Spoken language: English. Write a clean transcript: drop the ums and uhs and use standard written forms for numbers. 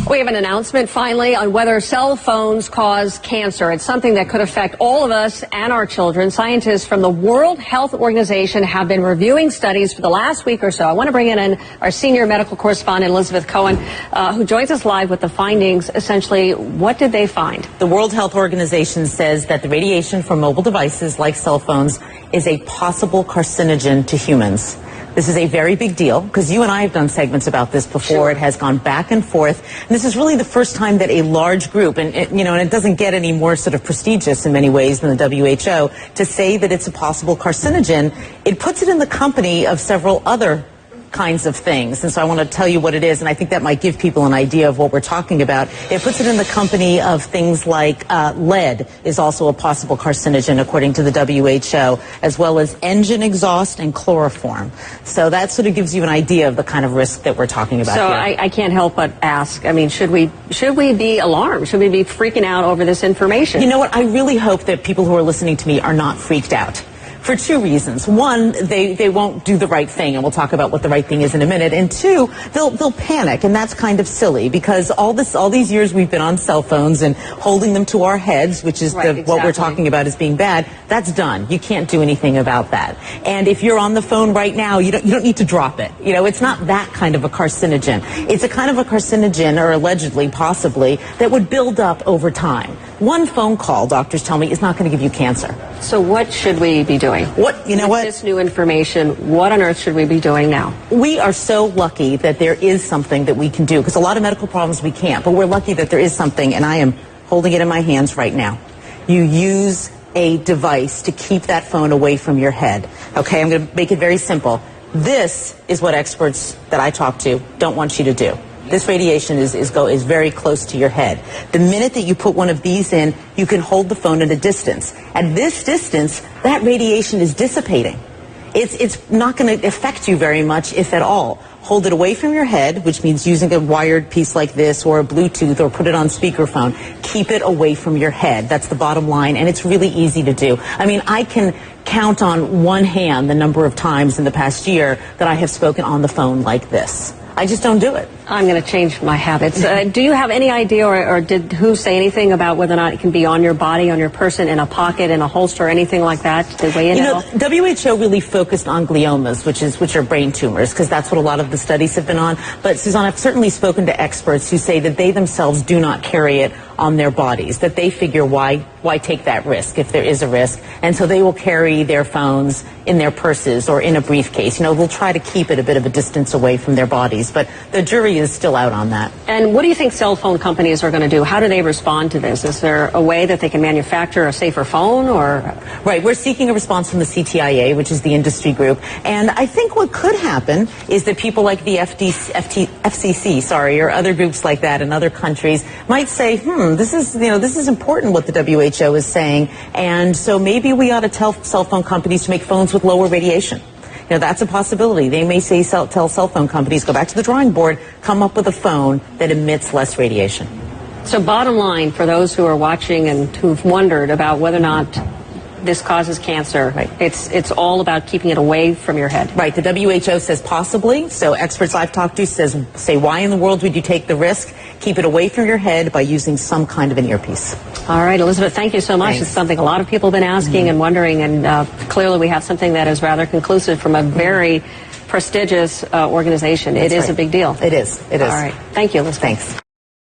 We have an announcement finally on whether cell phones cause cancer. It's something that could affect all of us and our children. Scientists from the World Health Organization have been reviewing studies for the last week or so. I want to bring in our senior medical correspondent, Elizabeth Cohen, who joins us live with the findings. Essentially, what did they find? The World Health Organization says that the radiation from mobile devices like cell phones is a possible carcinogen to humans. This is a very big deal because you and I have done segments about this before. Sure. It has gone back and forth. And this is really the first time that a large group, and it doesn't get any more sort of prestigious in many ways than the WHO, to say that it's a possible carcinogen. It puts it in the company of several other kinds of things, and so I want to tell you what it is, and I think that might give people an idea of what we're talking about. It puts it in the company of things like lead is also a possible carcinogen according to the WHO, as well as engine exhaust and chloroform. So that sort of gives you an idea of the kind of risk that we're talking about so here. I can't help but ask, I mean, should we be alarmed? Should we be freaking out over this information? You know what? I really hope that people who are listening to me are not freaked out. For two reasons. One, they won't do the right thing, and we'll talk about what the right thing is in a minute. And two, they'll panic, and that's kind of silly because all these years we've been on cell phones and holding them to our heads, which is right, exactly. what we're talking about as being bad. That's done. You can't do anything about that. And if you're on the phone right now, you don't need to drop it. You know, it's not that kind of a carcinogen. It's a kind of a carcinogen, or allegedly, possibly, that would build up over time. One phone call, doctors tell me, is not going to give you cancer. So what should we be doing? With this new information, what on earth should we be doing now? We are so lucky that there is something that we can do, because a lot of medical problems we can't, but we're lucky that there is something, and I am holding it in my hands right now. You use a device to keep that phone away from your head. Okay, I'm going to make it very simple. This is what experts that I talk to don't want you to do. This radiation is very close to your head. The minute that you put one of these in, you can hold the phone at a distance. At this distance, that radiation is dissipating. It's not going to affect you very much, if at all. Hold it away from your head, which means using a wired piece like this or a Bluetooth, or put it on speakerphone. Keep it away from your head. That's the bottom line, and it's really easy to do. I mean, I can count on one hand the number of times in the past year that I have spoken on the phone like this. I just don't do it. I'm going to change my habits. Do you have any idea, or did who say anything about whether or not it can be on your body, on your person, in a pocket, in a holster, anything like that? Did they weigh in at all? WHO really focused on gliomas, which are brain tumors, because that's what a lot of the studies have been on. But Suzanne, I've certainly spoken to experts who say that they themselves do not carry it on their bodies, that they figure why take that risk if there is a risk, and so they will carry their phones in their purses or in a briefcase. You know, they'll try to keep it a bit of a distance away from their bodies, but the jury is still out on that. And what do you think cell phone companies are going to do? How do they respond to this? Is there a way that they can manufacture a safer phone, or? Right, we're seeking a response from the CTIA, which is the industry group, and I think what could happen is that people like the FCC, or other groups like that in other countries might say, this is important what the WHO is saying, and so maybe we ought to tell cell phone companies to make phones with lower radiation. You know, that's a possibility. They may say, tell cell phone companies, go back to the drawing board, come up with a phone that emits less radiation. So bottom line, for those who are watching and who've wondered about whether or not this causes cancer, right, it's all about keeping it away from your head. Right. The WHO says possibly. So experts I've talked to say why in the world would you take the risk? Keep it away from your head by using some kind of an earpiece. All right, Elizabeth, thank you so much. Thanks. It's something a lot of people have been asking and wondering, and clearly we have something that is rather conclusive from a very prestigious organization. It is a big deal. It is. It is. All right. Thank you, Elizabeth. Thanks.